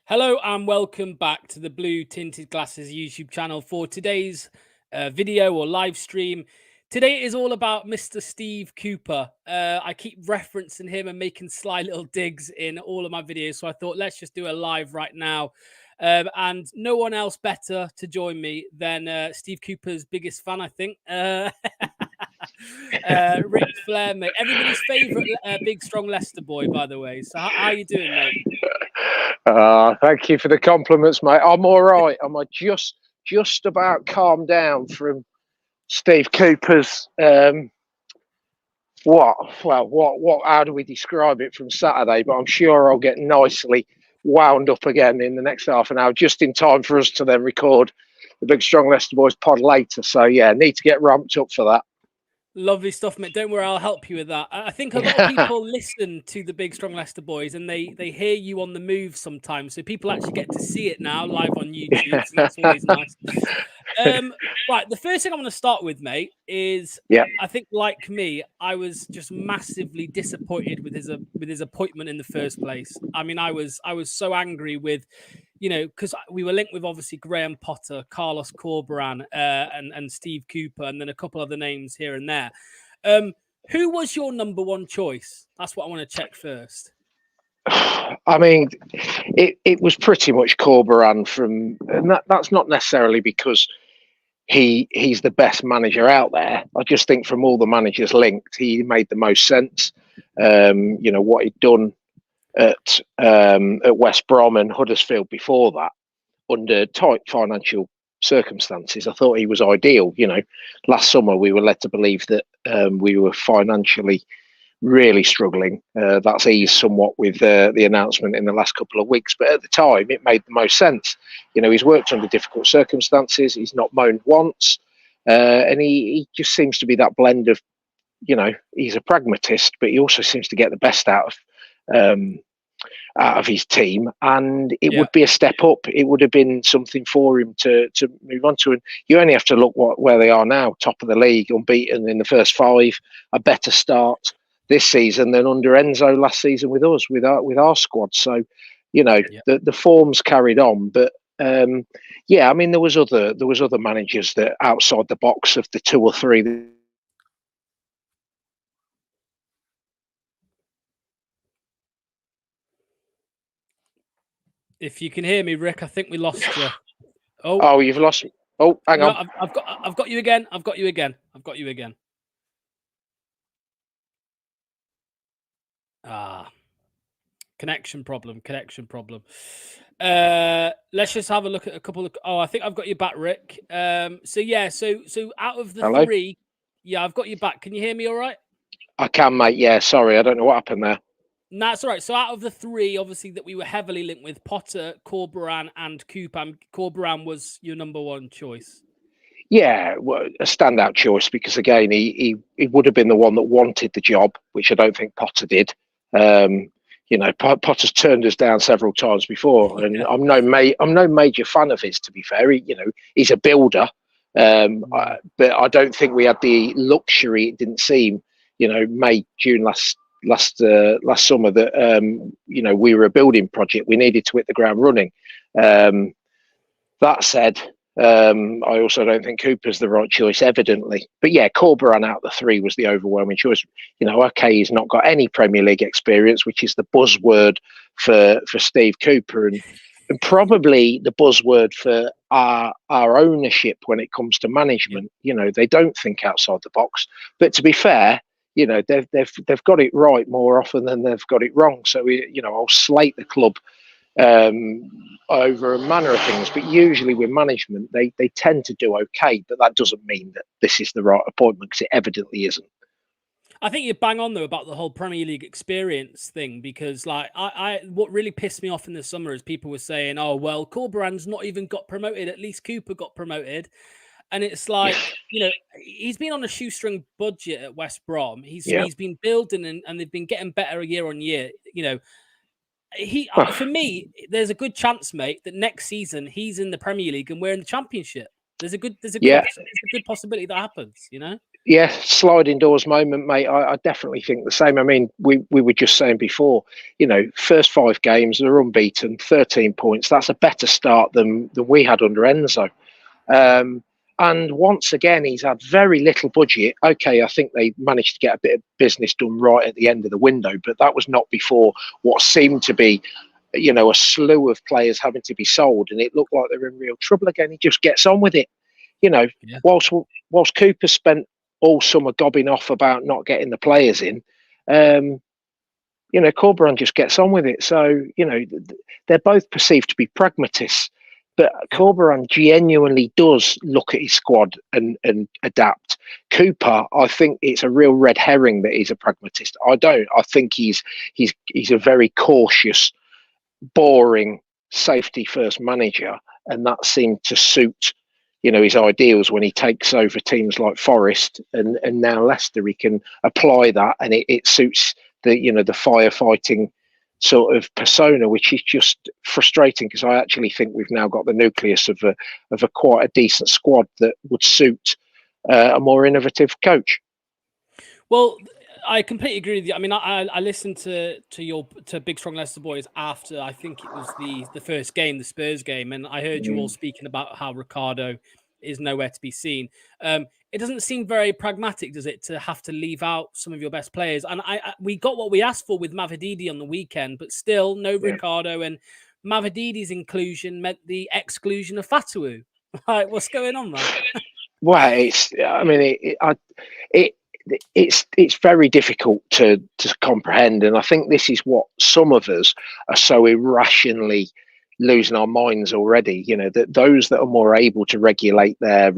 Hello and welcome back to the Blue Tinted Glasses YouTube channel for today's video or live stream. Today is all about Mr. Steve Cooper. I keep referencing him and making sly little digs in all of my videos, so I thought let's just do a live right now. And no one else better to join me than Steve Cooper's biggest fan, I think. Ric Flair, mate. Everybody's favourite big, strong Leicester boy, by the way. So how are you doing, mate? Thank you for the compliments, mate. I'm all right. I'm just about calmed down from Steve Cooper's how do we describe it from Saturday? But I'm sure I'll get nicely wound up again in the next half an hour, just in time for us to then record the Big Strong Leicester Boys pod later. So yeah, need to get ramped up for that. Lovely stuff, mate. Don't worry, I'll help you with that. I think a lot of people listen to the Big Strong Leicester Boys and they hear you on the move sometimes. So people actually get to see it now live on YouTube. So that's always nice. Right, the first thing I want to start with, mate, is I think, like me, I was just massively disappointed with his appointment in the first place. I mean, I was so angry with, because we were linked with obviously Graham Potter, Carlos Corberán, and Steve Cooper, and then a couple other names here and there. Who was your number one choice? That's what I want to check first. I mean, it was pretty much Corberán and that's not necessarily because he's the best manager out there. I just think from all the managers linked, he made the most sense. What he'd done at West Brom and Huddersfield before that, under tight financial circumstances, I thought he was ideal. Last summer we were led to believe that we were financially really struggling. That's eased somewhat with the announcement in the last couple of weeks, but at the time it made the most sense. He's worked under difficult circumstances. He's not moaned once, and he just seems to be that blend of, he's a pragmatist, but he also seems to get the best out of his team, and it would be a step up. It would have been something for him to move on to. And you only have to look where they are now, top of the league, unbeaten in the first 5, a better start this season than under Enzo last season with us, with our squad. So, the form's carried on, but I mean, there was other managers that outside the box of the 2 or 3. If you can hear me, Rick, I think we lost you. Oh, you've lost me. Oh, hang on. I've got you again. I've got you again. Connection problem. Let's just have a look at a couple of. I think I've got you back, Rick. So out of the 3, I've got you back. Can you hear me all right? I can, mate. Yeah, sorry, I don't know what happened there. No, that's all right. So out of the 3, obviously, that we were heavily linked with, Potter, Corberán, and Cooper, Corberán was your number one choice. Yeah, well, a standout choice because, again, he would have been the one that wanted the job, which I don't think Potter did. Potter's turned us down several times before, and I'm no major fan of his, to be fair. He's a builder, but I don't think we had the luxury. It didn't seem, May, June last summer that we were a building project. We needed to hit the ground running. That said, I also don't think Cooper's the right choice, evidently. But yeah, Corberán out of the 3 was the overwhelming choice. Okay, he's not got any Premier League experience, which is the buzzword for Steve Cooper, and probably the buzzword for our ownership when it comes to management. They don't think outside the box. But to be fair, they've got it right more often than they've got it wrong. So I'll slate the club over a manner of things, but usually with management they tend to do okay, but that doesn't mean that this is the right appointment, because it evidently isn't. I think you bang on though about the whole Premier League experience thing, because like I what really pissed me off in the summer is people were saying, oh well, Corberán's not even got promoted, at least Cooper got promoted. And it's like, he's been on a shoestring budget at West Brom. He's been building and they've been getting better year on year. For me, there's a good chance, mate, that next season he's in the Premier League and we're in the Championship. There's a good possibility that happens, Yeah, sliding doors moment, mate. I definitely think the same. I mean, we were just saying before, first 5 games, they're unbeaten, 13 points. That's a better start than we had under Enzo. And once again, he's had very little budget. Okay, I think they managed to get a bit of business done right at the end of the window, but that was not before what seemed to be, a slew of players having to be sold, and it looked like they were in real trouble again. He just gets on with it. Yeah. Whilst Cooper spent all summer gobbing off about not getting the players in, Corberan just gets on with it. So, they're both perceived to be pragmatists, but Corberan genuinely does look at his squad and adapt. Cooper, I think it's a real red herring that he's a pragmatist. I don't. I think he's a very cautious, boring, safety first manager, and that seemed to suit his ideals when he takes over teams like Forest and now Leicester. He can apply that, and it suits the firefighting sort of persona, which is just frustrating because I actually think we've now got the nucleus of a quite a decent squad that would suit a more innovative coach. Well, I completely agree with you. I mean, I listened to Big Strong Leicester Boys after, I think it was the first game, the Spurs game, and I heard you all speaking about how Ricardo is nowhere to be seen. It doesn't seem very pragmatic, does it, to have to leave out some of your best players? And we got what we asked for with Mavididi on the weekend, but still no Ricardo, and Mavididi's inclusion meant the exclusion of Fatawu. Like, what's going on, man? Well, it's very difficult to comprehend, and I think this is what some of us are so irrationally losing our minds already. That those that are more able to regulate their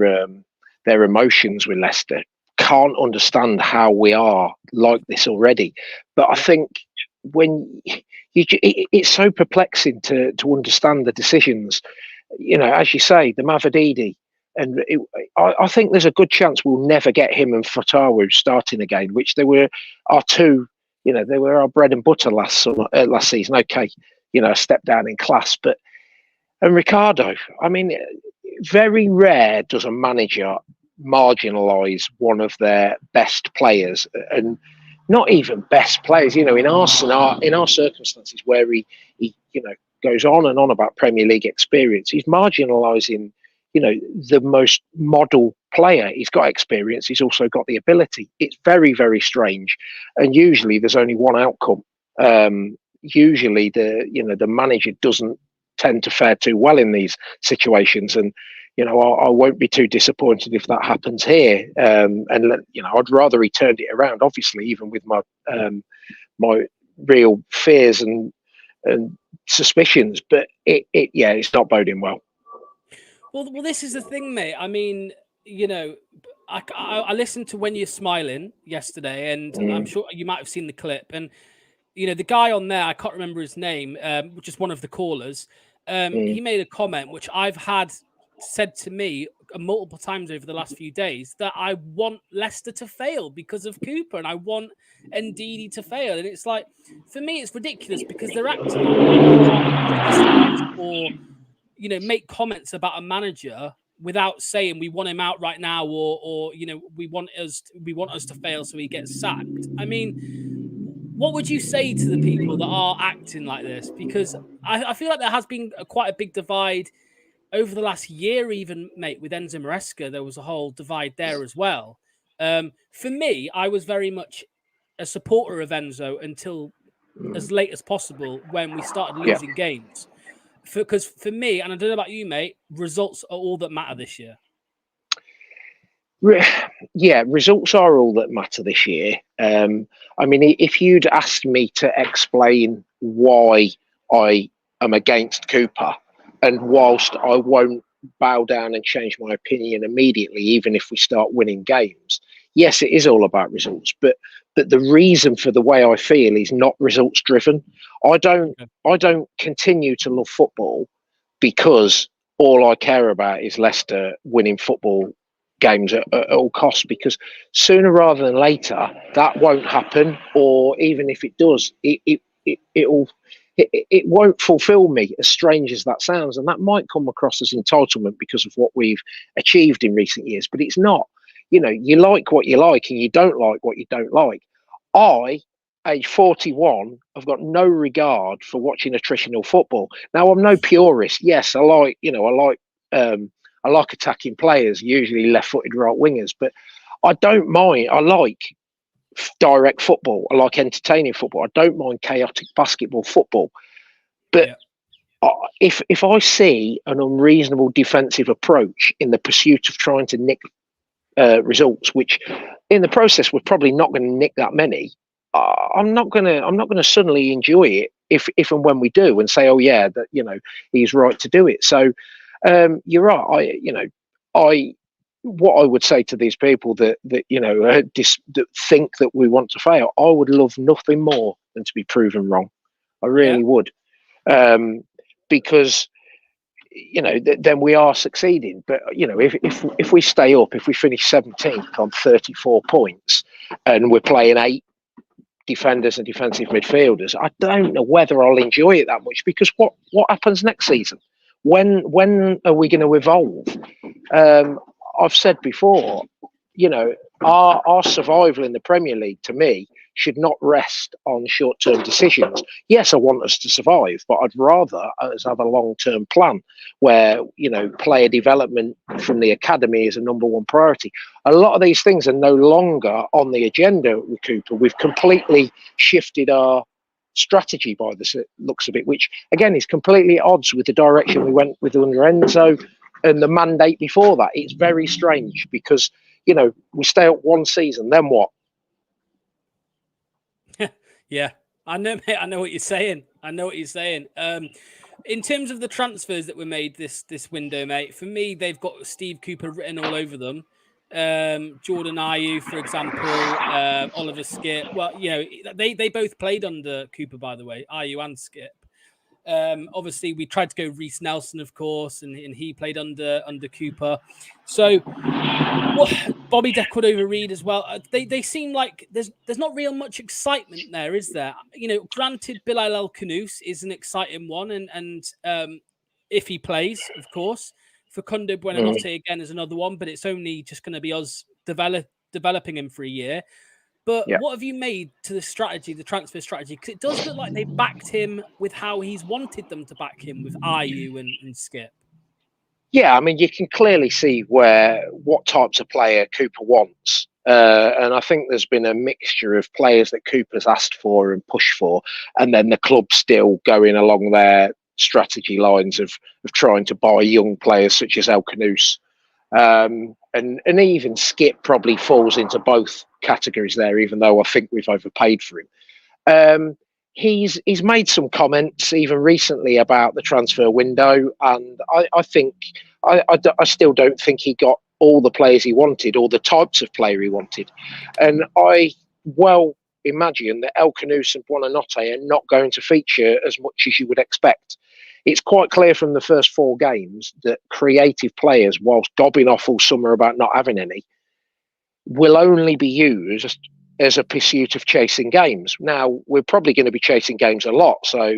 emotions with Leicester can't understand how we are like this already. But I think when it's so perplexing to understand the decisions. As you say, the Mavididi. And I think there's a good chance we'll never get him and Fatawu starting again, which they were our two, they were our bread and butter last season. Okay, a step down in class. And Ricardo, I mean, very rare does a manager marginalise one of their best players, and not even best players. In our circumstances where he goes on and on about Premier League experience, he's marginalising the most model player. He's got experience. He's also got the ability. It's very, very strange. And usually there's only one outcome. Usually the manager doesn't tend to fare too well in these situations. And, I won't be too disappointed if that happens here. And, I'd rather he turned it around, obviously, even with my real fears and suspicions. But it's not boding well. Well, this is the thing, mate. I mean, I listened to When You're Smiling yesterday, and I'm sure you might have seen the clip. And, the guy on there, I can't remember his name, just one of the callers, he made a comment, which I've had said to me multiple times over the last few days, that I want Leicester to fail because of Cooper, and I want Ndidi to fail. And it's like, for me, it's ridiculous because they're acting like we can't criticize or make comments about a manager without saying we want him out right now, or we want us to fail so he gets sacked. I mean, what would you say to the people that are acting like this? Because I feel like there has been quite a big divide over the last year, even, mate, with Enzo Maresca. There was a whole divide there as well. For me, I was very much a supporter of Enzo until as late as possible when we started losing games. Because for me, and I don't know about you, mate, results are all that matter this year. Yeah, results are all that matter this year. I mean, if you'd asked me to explain why I am against Cooper, and whilst I won't bow down and change my opinion immediately, even if we start winning games, yes, it is all about results. But the reason for the way I feel is not results driven. I don't continue to love football because all I care about is Leicester winning football games at all costs, because sooner rather than later that won't happen, or even if it does, it won't fulfill me, as strange as that sounds. And that might come across as entitlement because of what we've achieved in recent years, but it's not. you like what you like and you don't like what you don't like. I, age 41, I've got no regard for watching attritional football. Now, I'm no purist. Yes, I like attacking players, usually left-footed right wingers, but I don't mind. I like direct football. I like entertaining football. I don't mind chaotic basketball football. But if I see an unreasonable defensive approach in the pursuit of trying to nick results, which in the process we're probably not going to nick that many, I'm not gonna suddenly enjoy it if and when we do and say, oh yeah, that he's right to do it. So you're right. What I would say to these people that think that we want to fail, I would love nothing more than to be proven wrong. I really would, because then we are succeeding. But if we stay up, if we finish 17th on 34 points, and we're playing 8 defenders and defensive midfielders, I don't know whether I'll enjoy it that much, because what happens next season? When are we going to evolve? I've said before, our survival in the Premier League, to me, should not rest on short-term decisions. Yes, I want us to survive, but I'd rather us have a long-term plan where, player development from the academy is a number one priority. A lot of these things are no longer on the agenda with Cooper. We've completely shifted our strategy by the looks of it, which, again, is completely at odds with the direction we went with under Enzo and the mandate before that. It's very strange because, we stay up one season, then what? Yeah, I know, mate. I know what you're saying. In terms of the transfers that were made this window, mate, for me, they've got Steve Cooper written all over them. Jordan Ayew, for example, Oliver Skip. Well, they both played under Cooper, by the way, Ayew and Skip. Obviously, we tried to go Reece Nelson, of course, and he played under Cooper. So, Bobby De Cordova-Reid as well. They seem like there's not real much excitement there, is there? Granted, Bilal El Khanous is an exciting one, and if he plays, of course, Facundo Buonanotte again is another one, but it's only just going to be us developing him for a year. But what have you made to the strategy, the transfer strategy? Because it does look like they backed him with how he's wanted them to back him with Ayew and Skip. Yeah, I mean, you can clearly see what types of player Cooper wants. And I think there's been a mixture of players that Cooper's asked for and pushed for, and then the club still going along their strategy lines of trying to buy young players such as El Khanous. And even Skip probably falls into both categories there, even though I think we've overpaid for him. He's made some comments even recently about the transfer window, and I think I still don't think he got all the players he wanted, or the types of player he wanted. And I imagine that El Khanous and Buonanotte are not going to feature as much as you would expect. It's quite clear from the first 4 games that creative players, whilst gobbing off all summer about not having any, will only be used as a pursuit of chasing games. Now, we're probably going to be chasing games a lot, so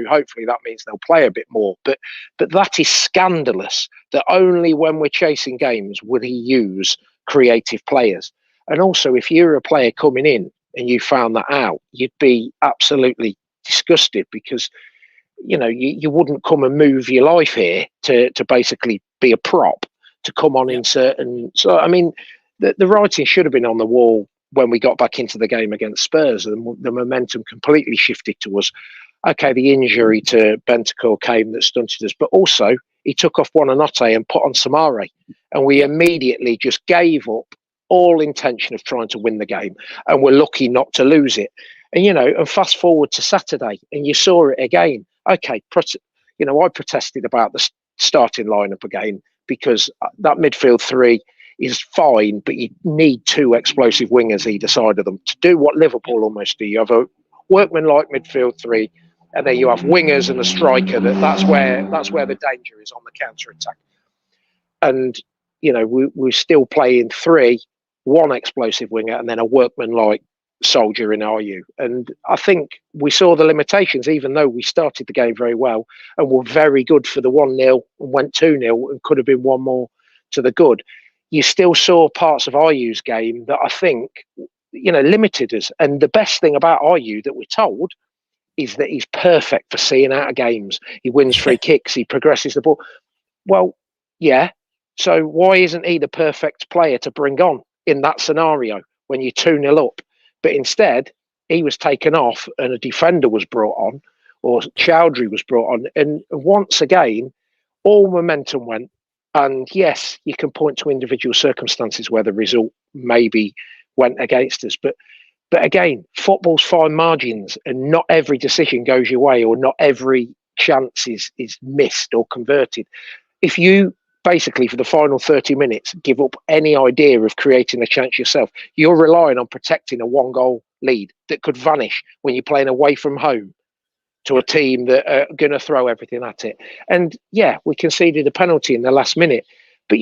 hopefully that means they'll play a bit more. But that is scandalous, that only when we're chasing games would he use creative players. And also, if you're a player coming in and you found that out, you'd be absolutely disgusted, because you wouldn't come and move your life here to basically be a prop, to come on in certain. So, I mean, the writing should have been on the wall when we got back into the game against Spurs, and the momentum completely shifted to us. Okay, the injury to Bentancur came that stunted us, but also he took off Buonanotte and put on Samare, and we immediately just gave up all intention of trying to win the game, and we're lucky not to lose it. And and fast forward to Saturday, and you saw it again. Okay, I protested about the starting lineup again, because that midfield 3 is fine, but you need 2 explosive wingers either side of them to do what Liverpool almost do. You have a workman-like midfield 3, and then you have wingers and a striker. That's where the danger is on the counter-attack. And we're still playing 3, 1 explosive winger, and then a workman-like soldier in Ayew. And I think we saw the limitations, even though we started the game very well and were very good for the 1-0 and went 2-0 and could have been 1 more to the good. you still saw parts of Ayu's game that I think, limited us. And the best thing about Ayu that we're told is that he's perfect for seeing out of games. He wins free kicks, he progresses the ball. Well, yeah. So why isn't he the perfect player to bring on in that scenario when you're 2-0 up? But instead, he was taken off and a defender was brought on, or Chowdhury was brought on. And once again, all momentum went. And yes, you can point to individual circumstances where the result maybe went against us. But again, football's fine margins, and not every decision goes your way, or not every chance is missed or converted. If you basically, for the final 30 minutes, give up any idea of creating a chance yourself, you're relying on protecting a 1-goal lead that could vanish when you're playing away from home to a team that are going to throw everything at it. And yeah, we conceded a penalty in the last minute, but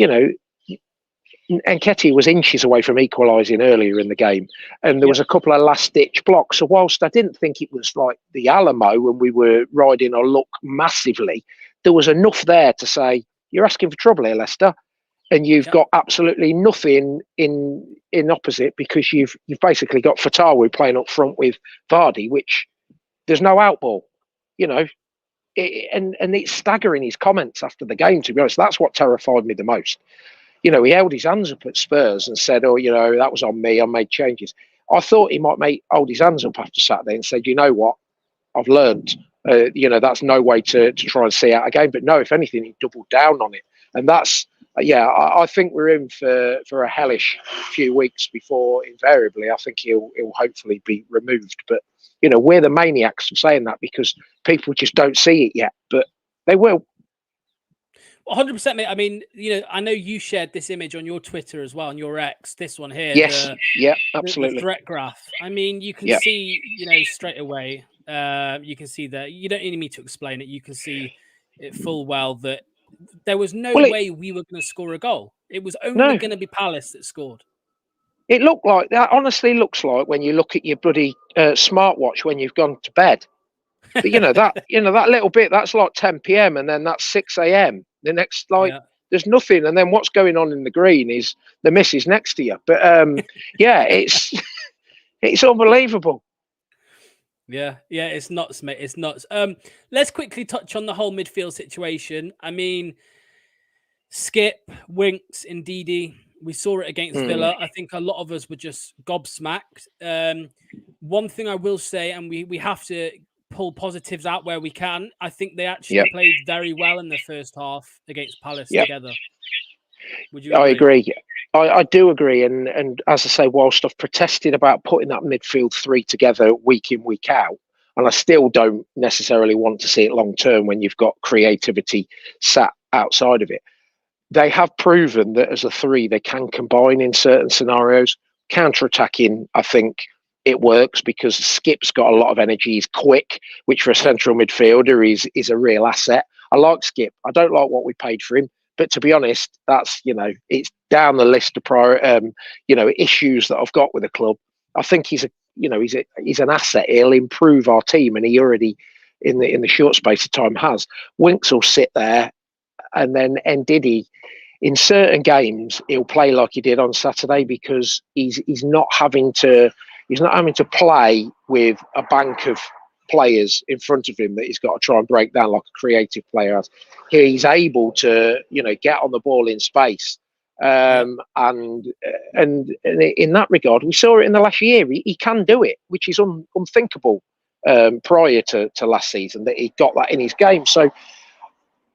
Nketiah was inches away from equalising earlier in the game, and there was a couple of last-ditch blocks. So whilst I didn't think it was like the Alamo when we were riding our luck massively, there was enough there to say, you're asking for trouble here, Leicester, and you've got absolutely nothing in opposite, because you've basically got Fatawu playing up front with Vardy, which there's no outball, and it's staggering, his comments after the game, to be honest. That's what terrified me the most. He held his hands up at Spurs and said, oh, that was on me, I made changes. I thought he might hold his hands up after Saturday and said, you know what, I've learned. That's no way to try and see out a game. But no, if anything, he doubled down on it. And that's, I think we're in for a hellish few weeks before, invariably, I think he'll hopefully be removed. But, we're the maniacs for saying that, because people just don't see it yet. But they will. 100%, mate. I mean, I know you shared this image on your Twitter as well, on your X, this one here. Yes, absolutely. The threat graph. I mean, you can see, straight away, you can see that. You don't need me to explain it. You can see it full well that there was no way we were going to score a goal. It was only going to be Palace that scored. It looked like that. Honestly, looks like when you look at your bloody smartwatch when you've gone to bed. But that little bit, that's like 10 p.m. and then that's 6 a.m. The next, there's nothing, and then what's going on in the green is the missus next to you. But it's unbelievable. Yeah, it's nuts, mate. It's nuts. Let's quickly touch on the whole midfield situation. I mean, Skip, Winks, and Ndidi. We saw it against Villa. I think a lot of us were just gobsmacked. One thing I will say, and we have to pull positives out where we can, I think they actually played very well in the first half against Palace together. Would you agree? I agree. I do agree. And as I say, whilst I've protested about putting that midfield three together week in, week out, and I still don't necessarily want to see it long term when you've got creativity sat outside of it, they have proven that as a three, they can combine in certain scenarios. Counter-attacking, I think it works because Skip's got a lot of energy. He's quick, which for a central midfielder is a real asset. I like Skip. I don't like what we paid for him. But to be honest, that's, it's down the list of issues that I've got with the club. I think he's an asset. He'll improve our team, and he already, in the short space of time, has. Winks will sit there, and then Ndidi, in certain games, he'll play like he did on Saturday because he's not having to play with a bank of players in front of him that he's got to try and break down like a creative player has. He's able to, get on the ball in space. And in that regard, we saw it in the last year. He can do it, which is unthinkable prior to last season, that he got that in his game. So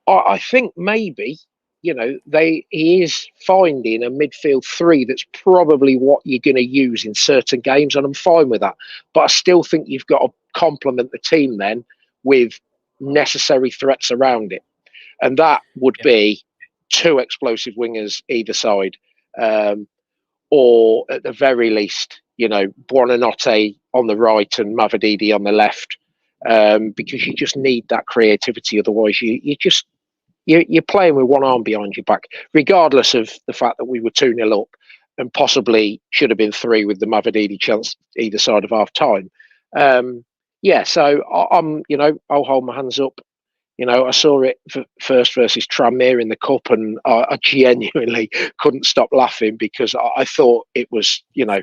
I think maybe, he is finding a midfield three that's probably what you're going to use in certain games, and I'm fine with that. But I still think you've got to complement the team then with necessary threats around it. And that would be two explosive wingers either side, or at the very least, Buonanotte on the right and Mavididi on the left, because you just need that creativity. Otherwise, you're playing with one arm behind your back, regardless of the fact that we were 2-0 up and possibly should have been 3 with the Mavididi chance either side of half time. So I'm, I'll hold my hands up. You know, I saw it first versus Tranmere in the cup, and I genuinely couldn't stop laughing because I thought it was, you know,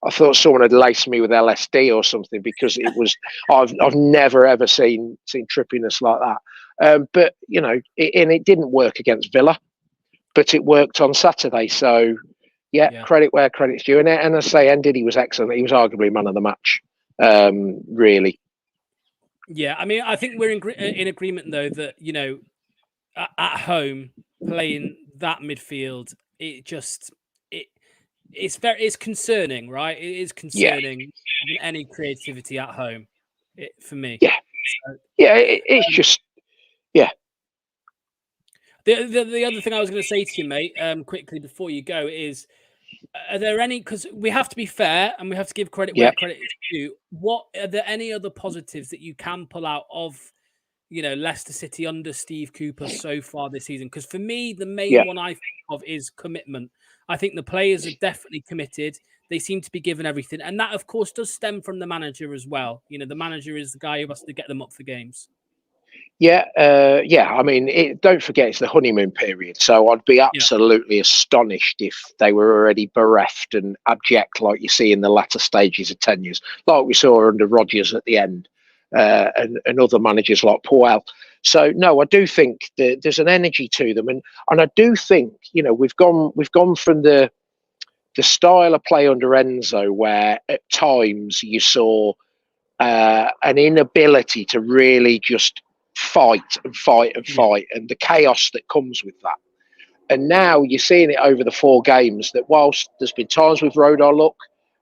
I thought someone had laced me with LSD or something, because it was. I've never ever seen trippiness like that. But you know, it didn't work against Villa, but it worked on Saturday. So yeah. Credit where credit's due. And I say, Ndidi was excellent. He was arguably man of the match. Really. Yeah, I mean, I think we're in agreement though that, you know, at home playing that midfield, it's concerning, right? It is concerning having any creativity at home, for me. Yeah, so, it's just The other thing I was going to say to you, mate, quickly before you go is, are there any, because we have to be fair and we have to give credit where credit is due. What are there any other positives that you can pull out of, you know, Leicester City under Steve Cooper so far this season? Because for me, the main one I think of is commitment. I think the players are definitely committed. They seem to be given everything. And that, of course, does stem from the manager as well. You know, the manager is the guy who has to get them up for games. Yeah. I mean, don't forget it's the honeymoon period. So I'd be absolutely astonished if they were already bereft and abject, like you see in the latter stages of tenures, like we saw under Rodgers at the end, and other managers like Puel. So no, I do think that there's an energy to them, and I do think, you know, we've gone from the style of play under Enzo, where at times you saw an inability to really just fight and the chaos that comes with that. And now you're seeing it over the 4 games, that whilst there's been times we've rode our luck,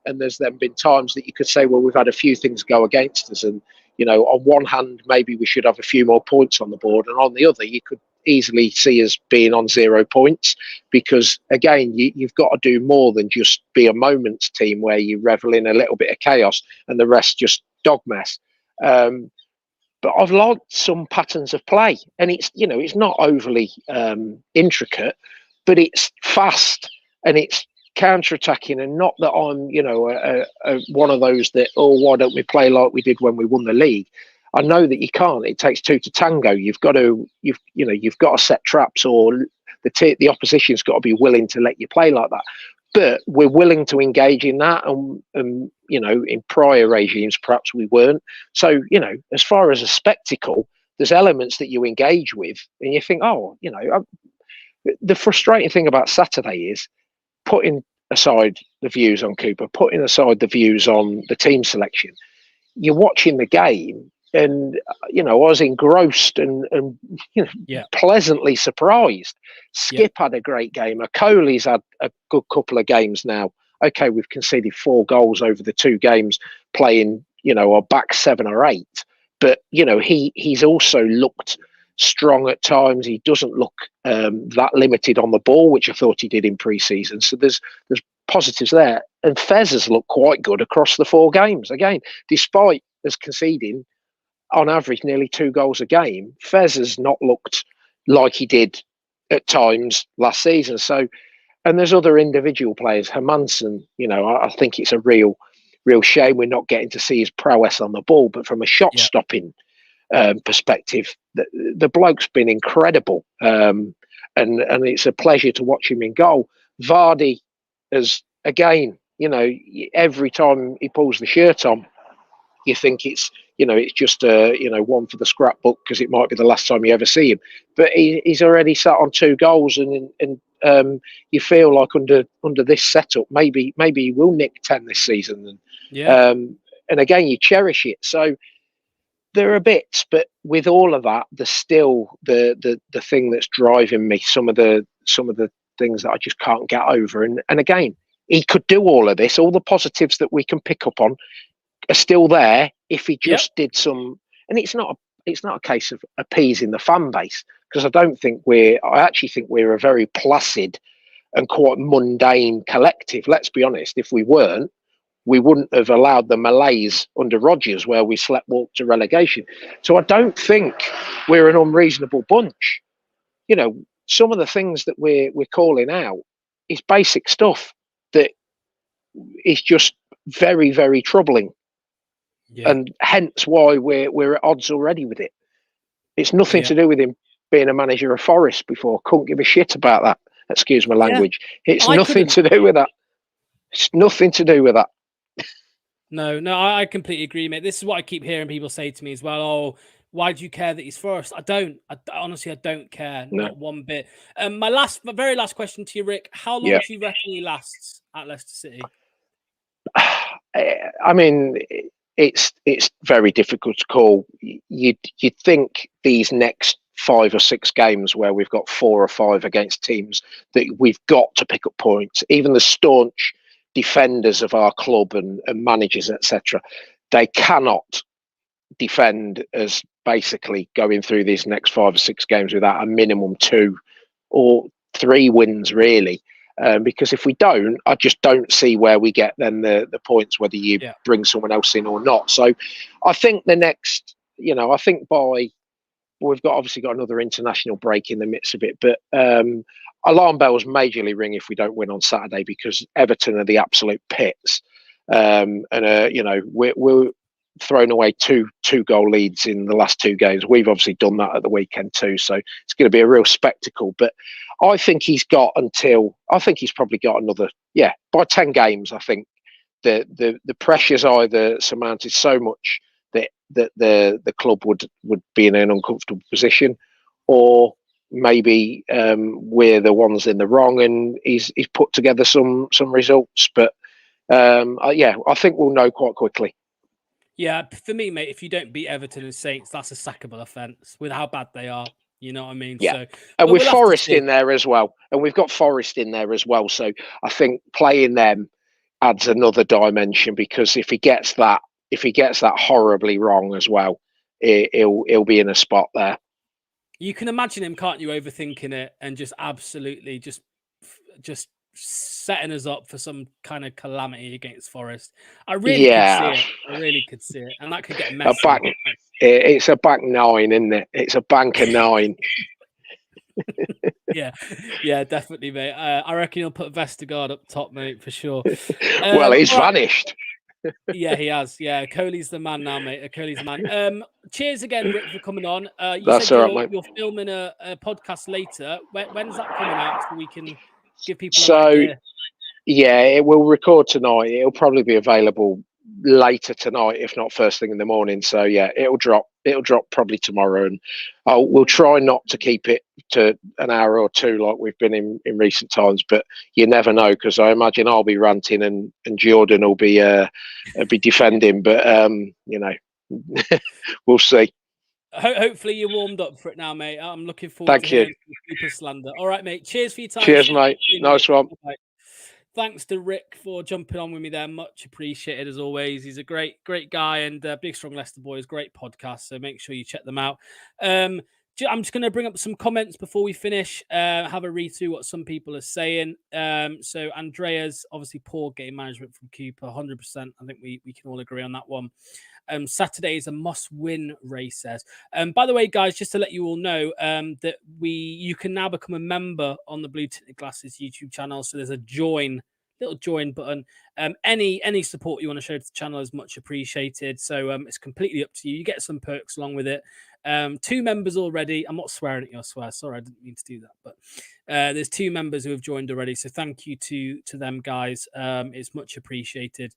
and there's then been times that you could say, well, we've had a few things go against us, and you know, on one hand maybe we should have a few more points on the board, and on the other you could easily see us being on 0 points, because again you've got to do more than just be a moments team where you revel in a little bit of chaos and the rest just dog mess. But I've liked some patterns of play, and it's, you know, it's not overly intricate, but it's fast and it's counter-attacking, and not that I'm, you know, one of those that, oh, why don't we play like we did when we won the league? I know that you can't. It takes 2 to tango. You've got to set traps, or the opposition's got to be willing to let you play like that. But we're willing to engage in that, and you know, in prior regimes perhaps we weren't. So, you know, as far as a spectacle, there's elements that you engage with, and you think, oh, you know, the frustrating thing about Saturday is, putting aside the views on Cooper, putting aside the views on the team selection, you're watching the game, and you know, I was engrossed and you know, pleasantly surprised. Skip had a great game. Coley's had a good couple of games now. Okay, we've conceded 4 goals over the 2 games, playing, you know, our back 7 or 8. But you know, he's also looked strong at times. He doesn't look that limited on the ball, which I thought he did in pre-season. So there's positives there. And Fez has looked quite good across the 4 games. Again, despite us conceding on average nearly 2 goals a game, Fez has not looked like he did at times last season. So, and there's other individual players. Hermansen, you know, I think it's a real shame we're not getting to see his prowess on the ball. But from a shot stopping perspective, the bloke's been incredible, and it's a pleasure to watch him in goal. Vardy has, again, you know, every time he pulls the shirt on, you think it's, you know, it's just you know, one for the scrapbook, because it might be the last time you ever see him. But he's already sat on 2 goals, and you feel like under this setup, maybe he will nick 10 this season, and again you cherish it. So there are bits, but with all of that, there's still the thing that's driving me. Some of the things that I just can't get over, and again, he could do all of this. All the positives that we can pick up on are still there if he just did some. And it's not a case of appeasing the fan base, because I actually think we're a very placid and quite mundane collective. Let's be honest. If we weren't, we wouldn't have allowed the malaise under Rodgers, where we sleptwalked to relegation. So I don't think we're an unreasonable bunch. You know, some of the things that we're calling out is basic stuff that is just very, very troubling. And hence why we're at odds already with it. It's nothing to do with him being a manager of Forest before. Couldn't give a shit about that. Excuse my language. It's nothing to do with that. It's nothing to do with that. No, I completely agree, mate. This is what I keep hearing people say to me as well. Oh, why do you care that he's Forest? I don't. Honestly, I don't care. No. Not one bit. My very last question to you, Rick. How long do you reckon he lasts at Leicester City? I mean, it's very difficult to call. You'd think these next 5 or 6 games where we've got 4 or 5 against teams that we've got to pick up points, even the staunch defenders of our club and managers, etc., they cannot defend as basically going through these next 5 or 6 games without a minimum 2 or 3 wins, really. Because if we don't, I just don't see where we get then the points, whether you bring someone else in or not. So I think the next, I think we've obviously got another international break in the midst of it, but alarm bells majorly ring if we don't win on Saturday, because Everton are the absolute pits. We're thrown away two goal leads in the last 2 games. We've obviously done that at the weekend too, so it's going to be a real spectacle. But I think he's probably got another, by 10 games. I think the pressure's either surmounted so much that the club would be in an uncomfortable position, or maybe we're the ones in the wrong and he's put together some results. But I think we'll know quite quickly. Yeah, for me, mate, if you don't beat Everton and Saints, that's a sackable offence with how bad they are. You know what I mean? Yeah. So, and with Forest in there as well. And we've got Forest in there as well. So I think playing them adds another dimension, because if he gets that horribly wrong as well, he'll be in a spot there. You can imagine him, can't you, overthinking it and just absolutely just setting us up for some kind of calamity against Forest. I really could see it. I really could see it. And that could get messy. It's a back 9, isn't it? It's a bank of 9. yeah, definitely, mate. I reckon he'll put Vestergaard up top, mate, for sure. Well, he's vanished. Yeah, he has. Yeah, Coley's the man now, mate. Coley's the man. Cheers again, Rick, for coming on. You said you're filming a podcast later. When's that coming out so we can give people an idea? Yeah, it will record tonight. It'll probably be available later tonight, if not first thing in the morning. So yeah, it'll drop probably tomorrow, and we'll try not to keep it to an hour or 2 like we've been in recent times, but you never know, because I imagine I'll be ranting and Jordan will be defending, but we'll see. Hopefully you're warmed up for it now, mate. I'm looking forward to hearing super slander. All right, mate. Cheers for your time. Cheers, mate. Nice one. Thanks to Rick for jumping on with me there. Much appreciated as always. He's a great guy, and Big Strong Leicester Boys, great podcast. So make sure you check them out. I'm just going to bring up some comments before we finish. Have a read through what some people are saying. So Andrea's obviously poor game management from Cooper, 100%. I think we can all agree on that one. Saturday is a must-win, Ray says. By the way, guys, just to let you all know that you can now become a member on the Blue Tinted Glasses YouTube channel. So there's a little join button. Any support you want to show to the channel is much appreciated. So it's completely up to you. You get some perks along with it. 2 members already. I'm not swearing at you, I swear. Sorry, I didn't mean to do that. But there's 2 members who have joined already. So thank you to them, guys. It's much appreciated.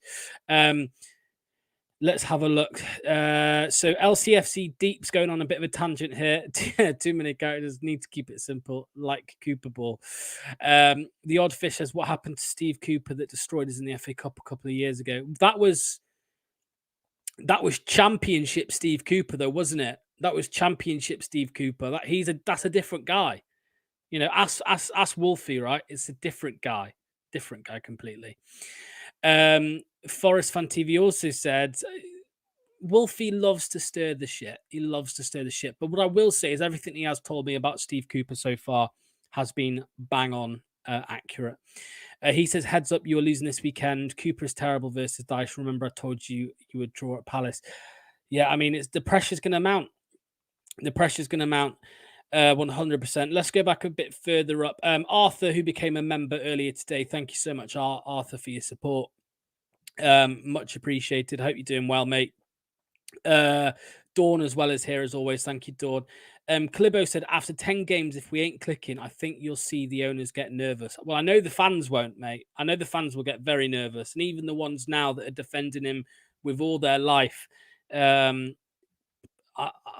Let's have a look. So LCFC Deep's going on a bit of a tangent here. Too many characters, need to keep it simple, like Cooper Ball. The Odd Fish says, what happened to Steve Cooper that destroyed us in the FA Cup a couple of years ago? That was Championship Steve Cooper, though, wasn't it? That was Championship Steve Cooper. That's a different guy. Ask Wolfie, right? It's a different guy completely. Forest Fan TV also said Wolfie loves to stir the shit. He loves to stir the shit. But what I will say is everything he has told me about Steve Cooper so far has been bang on accurate. He says, heads up, you are losing this weekend. Cooper is terrible versus Dyche. Remember, I told you would draw at Palace. Yeah, I mean, the pressure's going to mount. 100%. Let's go back a bit further up. Arthur, who became a member earlier today. Thank you so much, Arthur, for your support. Much appreciated. Hope you're doing well, mate. Dawn as well as here as always. Thank you, Dawn. Clibo said, after 10 games, if we ain't clicking, I think you'll see the owners get nervous. Well, I know the fans won't, mate. I know the fans will get very nervous. And even the ones now that are defending him with all their life, I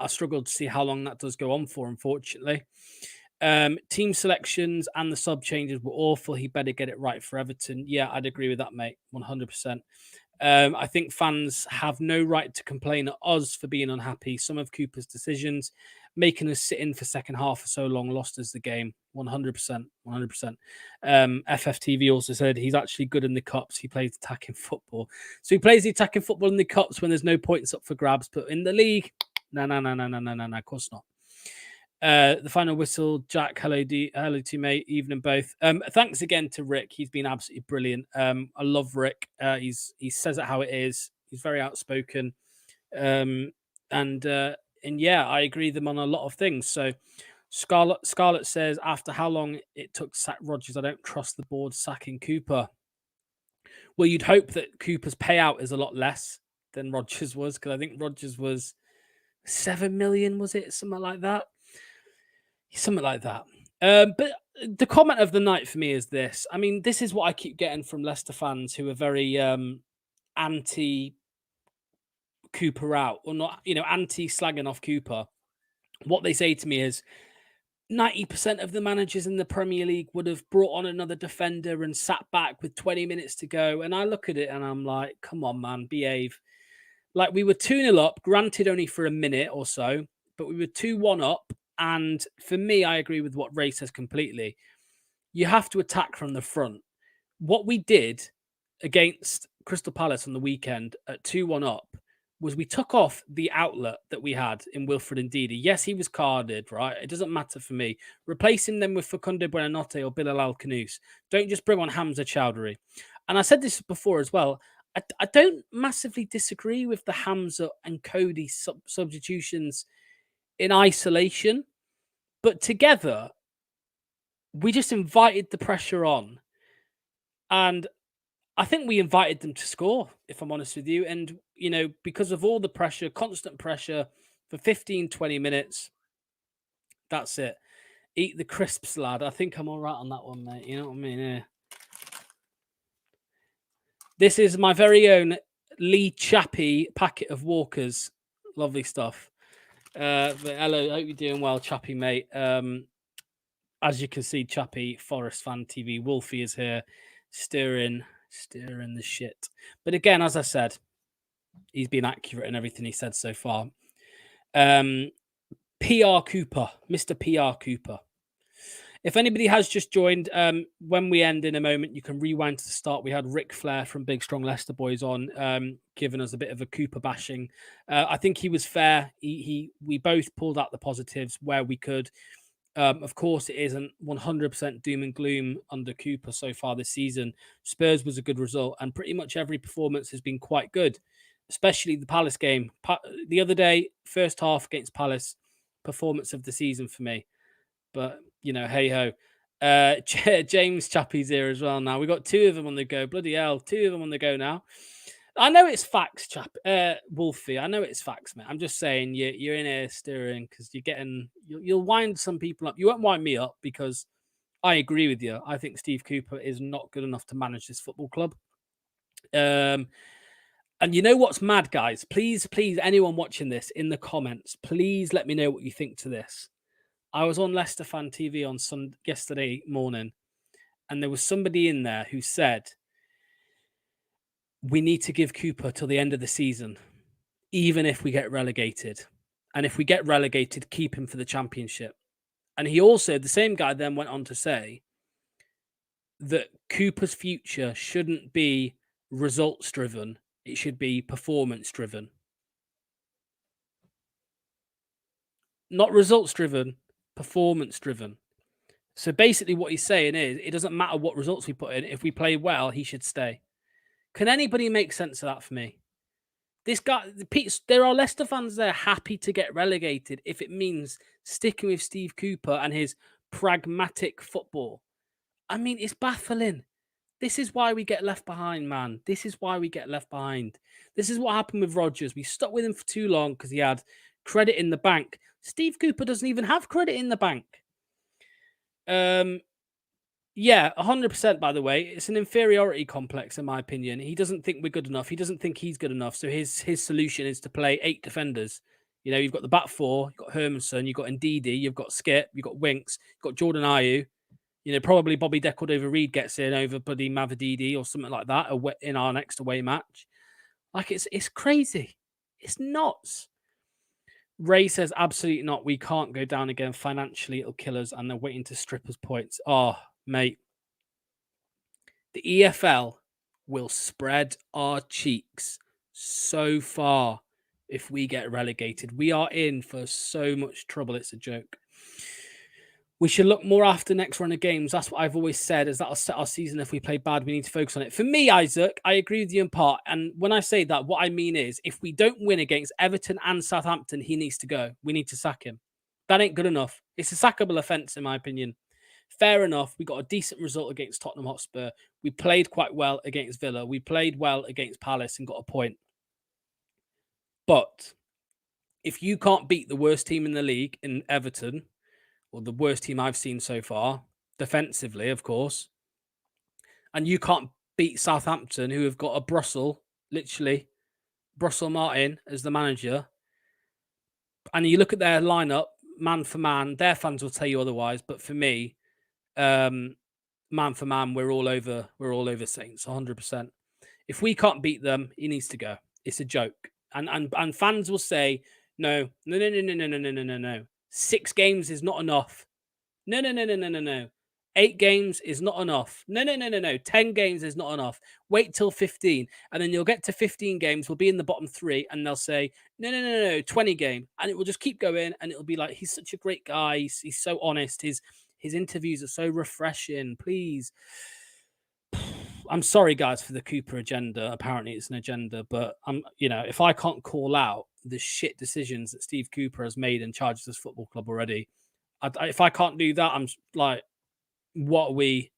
struggle to see how long that does go on for, unfortunately. Team selections and the sub changes were awful. He better get it right for Everton. Yeah, I'd agree with that, mate. 100%. I think fans have no right to complain at us for being unhappy. Some of Cooper's decisions, making us sit in for second half for so long, lost us the game. 100%. 100%. FFTV also said he's actually good in the cups. He plays attacking football. So he plays the attacking football in the cups when there's no points up for grabs. But in the league, no, of course not. The final whistle, Jack. Hello to you, mate. Evening both. Thanks again to Rick. He's been absolutely brilliant. I love Rick. He says it how it is. He's very outspoken. And yeah, I agree with them on a lot of things. So Scarlett says, after how long it took to sack Rodgers, I don't trust the board sacking Cooper. Well, you'd hope that Cooper's payout is a lot less than Rodgers was, because I think Rodgers was 7 million, was it? Something like that. Something like that. But the comment of the night for me is this. I mean, this is what I keep getting from Leicester fans who are very anti Cooper out, or not, anti slagging off Cooper. What they say to me is 90% of the managers in the Premier League would have brought on another defender and sat back with 20 minutes to go. And I look at it and I'm like, come on, man, behave. Like, we were 2-0 up, granted only for a minute or so, but we were 2-1 up. And for me, I agree with what Ray says completely. You have to attack from the front. What we did against Crystal Palace on the weekend at 2-1 up was we took off the outlet that we had in Wilfred Ndidi. Yes, he was carded, right? It doesn't matter for me. Replacing them with Facundo Buonanotte or Bilal Al-Khanous. Don't just bring on Hamza Chowdhury. And I said this before as well. I don't massively disagree with the Hamza and Cody substitutions in isolation, but together we just invited the pressure on, and I think we invited them to score, if I'm honest with you. And because of all the pressure, constant pressure for 15-20 minutes, that's it. Eat the crisps, lad. I think I'm all right on that one, mate. You know what I mean? Yeah. This is my very own Lee Chappie packet of Walkers. Lovely stuff. But hello, hope you're doing well, Chappie, mate. As you can see, Chappie, Forest Fan TV, Wolfie is here, stirring the shit. But again, as I said, he's been accurate in everything he said so far. PR Cooper, Mr. PR Cooper. If anybody has just joined, when we end in a moment, you can rewind to the start. We had Ric Flair from Big Strong Leicester Boys on, giving us a bit of a Cooper bashing. I think he was fair. We both pulled out the positives where we could. Of course, it isn't 100% doom and gloom under Cooper so far this season. Spurs was a good result, and pretty much every performance has been quite good, especially the Palace game. The other day, first half against Palace, performance of the season for me. But, hey ho. James Chappie's here as well now. We got two of them on the go. Bloody hell, two of them on the go now. I know it's facts, Wolfie. I know it's facts, mate. I'm just saying you're in here stirring because you'll wind some people up. You won't wind me up because I agree with you. I think Steve Cooper is not good enough to manage this football club. And you know what's mad, guys? Please, anyone watching this in the comments, please let me know what you think to this. I was on Leicester Fan TV on yesterday morning, and there was somebody in there who said, we need to give Cooper till the end of the season, even if we get relegated. And if we get relegated, keep him for the championship. And he also, the same guy then went on to say that Cooper's future shouldn't be results driven. It should be performance driven. Not results driven, performance driven. So basically what he's saying is it doesn't matter what results we put in. If we play well, he should stay. Can anybody make sense of that for me? This guy, there are Leicester fans there happy to get relegated if it means sticking with Steve Cooper and his pragmatic football. I mean, it's baffling. This is why we get left behind, man. This is why we get left behind. This is what happened with Rodgers. We stuck with him for too long because he had credit in the bank. Steve Cooper doesn't even have credit in the bank. Yeah, 100%, by the way. It's an inferiority complex, in my opinion. He doesn't think we're good enough. He doesn't think he's good enough. So his solution is to play 8 defenders. You know, you've got the back 4, you've got Hermanson, you've got Ndidi, you've got Skip, you've got Winks, you've got Jordan Ayew. You know, probably Bobby Decordova-Reid gets in over Buddy Mavadidi or something like that in our next away match. Like, it's crazy. It's nuts. Ray says, absolutely not. We can't go down again financially. It'll kill us. And they're waiting to strip us points. Oh, mate. The EFL will spread our cheeks so far if we get relegated. We are in for so much trouble. It's a joke. We should look more after next run of games. That's what I've always said, is that'll set our season. If we play bad, we need to focus on it. For me, Isaac, I agree with you in part. And when I say that, what I mean is if we don't win against Everton and Southampton, he needs to go. We need to sack him. That ain't good enough. It's a sackable offence, in my opinion. Fair enough. We got a decent result against Tottenham Hotspur. We played quite well against Villa. We played well against Palace and got a point. But if you can't beat the worst team in the league in Everton, or the worst team I've seen so far, defensively, of course, and you can't beat Southampton, who have got a Brussels Martin as the manager, and you look at their lineup, man for man, their fans will tell you otherwise, but for me, man for man, we're all over Saints, 100%. If we can't beat them, he needs to go. It's a joke. And fans will say, no. 6 games is not enough. No. 8 games is not enough. No. 10 games is not enough. Wait till 15. And then you'll get to 15 games. We'll be in the bottom 3. And they'll say, no, 20 game. And it will just keep going. And it'll be like, he's such a great guy. He's so honest. His interviews are so refreshing. Please. I'm sorry, guys, for the Cooper agenda. Apparently, it's an agenda, but if I can't call out the shit decisions that Steve Cooper has made in charge of this football club already, if I can't do that, I'm like, what are we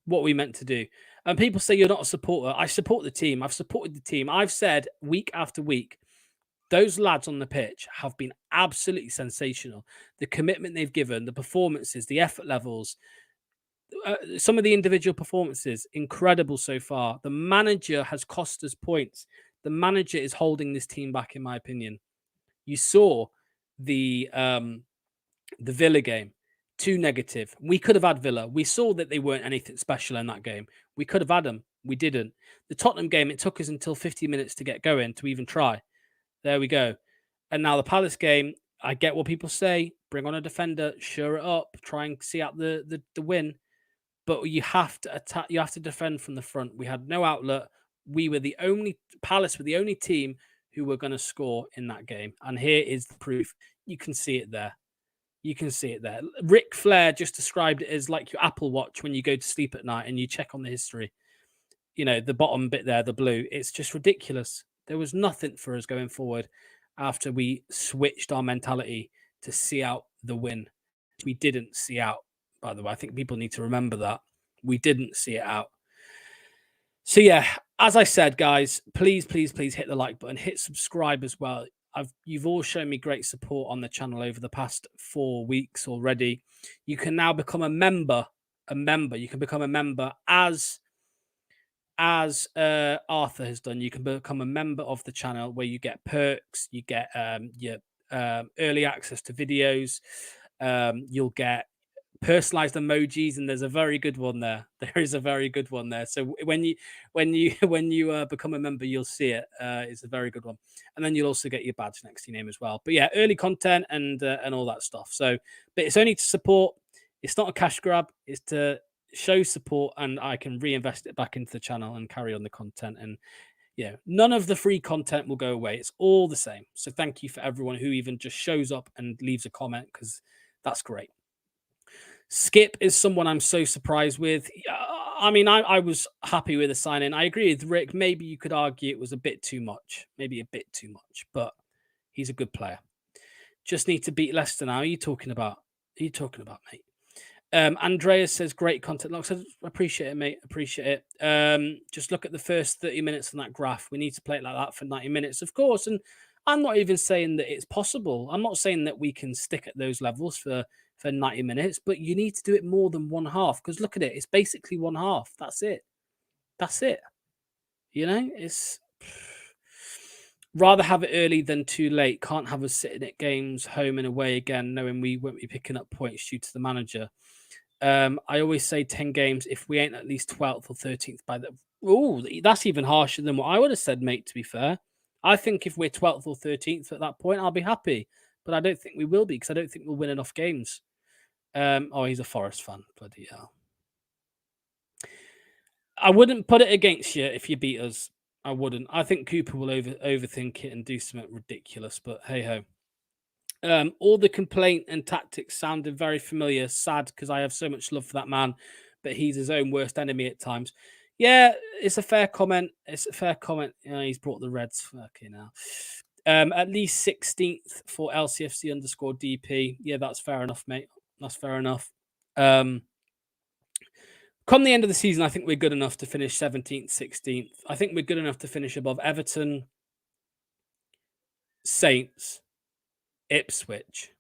meant to do? And people say you're not a supporter. I support the team. I've supported the team. I've said week after week, those lads on the pitch have been absolutely sensational. The commitment they've given, the performances, the effort levels. Some of the individual performances, incredible so far. The manager has cost us points. The manager is holding this team back, in my opinion. You saw the Villa game, 2 negative. We could have had Villa. We saw that they weren't anything special in that game. We could have had them. We didn't. The Tottenham game, it took us until 50 minutes to get going, to even try. There we go. And now the Palace game, I get what people say. Bring on a defender, shore it up, try and see out the win. But you have to attack. You have to defend from the front. We had no outlet. Palace were the only team who were going to score in that game. And here is the proof. You can see it there. Ric Flair just described it as like your Apple Watch when you go to sleep at night and you check on the history. The bottom bit there, the blue. It's just ridiculous. There was nothing for us going forward after we switched our mentality to see out the win. We didn't see out. By the way, I think people need to remember that. We didn't see it out. So yeah, as I said, guys, please hit the like button, hit subscribe as well. You've all shown me great support on the channel over the past 4 weeks already. You can now become a member. You can become a member as Arthur has done. You can become a member of the channel where you get perks, you get your early access to videos, you'll get personalized emojis, and there's a very good one there. There is a very good one there. So when you become a member, you'll see it. It's a very good one, and then you'll also get your badge next to your name as well. But yeah, early content and all that stuff. So, but it's only to support. It's not a cash grab. It's to show support, and I can reinvest it back into the channel and carry on the content. And yeah, none of the free content will go away. It's all the same. So thank you for everyone who even just shows up and leaves a comment, because that's great. Skip is someone I'm so surprised with. I mean, I was happy with the signing. I agree with Rick. Maybe you could argue it was a bit too much. But he's a good player. Just need to beat Leicester now. Are you talking about, mate? Andreas says great content. Like I said, appreciate it, mate. Appreciate it. Just look at the first 30 minutes on that graph. We need to play it like that for 90 minutes, of course. And I'm not even saying that it's possible. I'm not saying that we can stick at those levels for 90 minutes, but you need to do it more than one half. Because look at it, it's basically one half. That's it. That's it. You know, it's rather have it early than too late. Can't have us sitting at games home and away again, knowing we won't be picking up points due to the manager. I always say 10 games if we ain't at least 12th or 13th by the. Oh, that's even harsher than what I would have said, mate, to be fair. I think if we're 12th or 13th at that point, I'll be happy. But I don't think we will be because I don't think we'll win enough games. Oh, he's a Forest fan. Bloody hell. I wouldn't put it against you if you beat us. I wouldn't. I think Cooper will overthink it and do something ridiculous, but hey ho. All the complaint and tactics sounded very familiar. Sad because I have so much love for that man, but he's his own worst enemy at times. Yeah, it's a fair comment. It's a fair comment. He's brought the Reds. Okay, now. At least 16th for LCFC_DP. Yeah, that's fair enough, mate. That's fair enough. Come the end of the season, I think we're good enough to finish 17th, 16th. I think we're good enough to finish above Everton, Saints, Ipswich.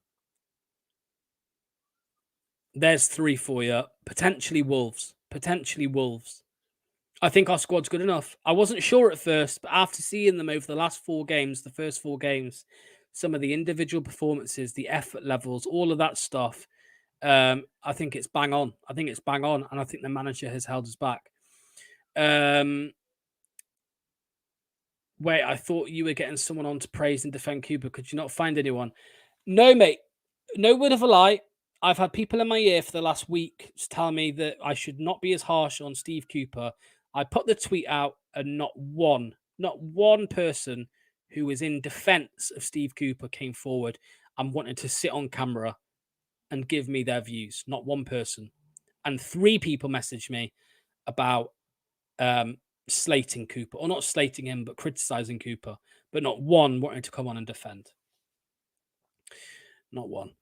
There's 3 for you. Potentially Wolves. Potentially Wolves. I think our squad's good enough. I wasn't sure at first, but after seeing them over the last 4 games, the first 4 games, some of the individual performances, the effort levels, all of that stuff, I think it's bang on. I think it's bang on, and I think the manager has held us back. Wait, I thought you were getting someone on to praise and defend Cuba. Could you not find anyone? No, mate. No word of a lie. I've had people in my ear for the last week tell me that I should not be as harsh on Steve Cooper. I put the tweet out, and not one person who was in defense of Steve Cooper came forward and wanted to sit on camera and give me their views. Not one person. And 3 people messaged me about slating Cooper, or not slating him, but criticizing Cooper, but not one wanting to come on and defend. Not one.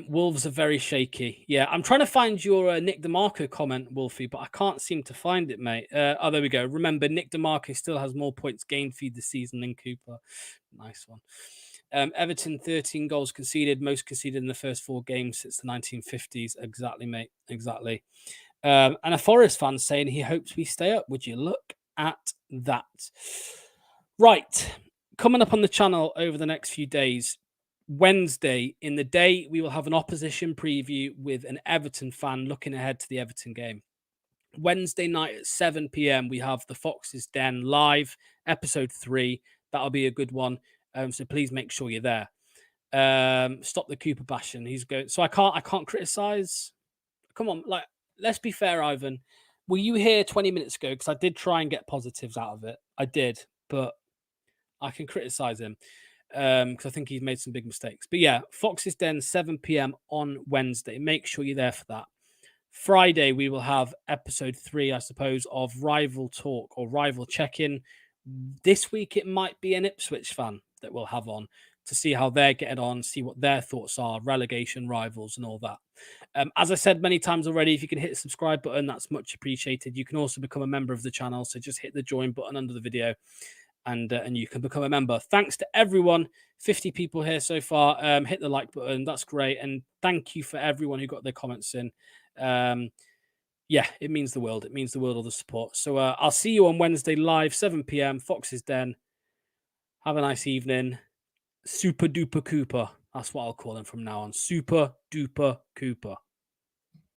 Wolves are very shaky. Yeah, I'm trying to find your Nick DeMarco comment, Wolfie, but I can't seem to find it, mate. Oh, there we go. Remember, Nick DeMarco still has more points gained for you this season than Cooper. Nice one. Everton, 13 goals conceded, most conceded in the first 4 games since the 1950s. Exactly, mate. Exactly. And a Forest fan saying he hopes we stay up. Would you look at that? Right. Coming up on the channel over the next few days, Wednesday in the day, we will have an opposition preview with an Everton fan looking ahead to the Everton game. Wednesday night at 7 p.m, we have the Fox's Den live, episode 3. That'll be a good one. So please make sure you're there. Stop the Cooper bashing. He's going. So I can't criticize. Come on, like, let's be fair, Ivan. Were you here 20 minutes ago? Because I did try and get positives out of it. I did, but I can criticize him because I think he's made some big mistakes. But yeah, Fox's Den, 7 p.m. on Wednesday. Make sure you're there for that. Friday, we will have episode 3, I suppose, of Rival Talk or Rival Check-In. This week, it might be an Ipswich fan that we'll have on to see how they're getting on, see what their thoughts are, relegation rivals and all that. As I said many times already, if you can hit the subscribe button, that's much appreciated. You can also become a member of the channel, so just hit the join button under the video and you can become a member. Thanks to everyone, 50 people here so far. Hit the like button, that's great. And thank you for everyone who got their comments in. Yeah, it means the world. It means the world, all the support. So I'll see you on Wednesday live, 7 p.m, Fox's Den. Have a nice evening. Super duper Cooper. That's what I'll call him from now on. Super duper Cooper.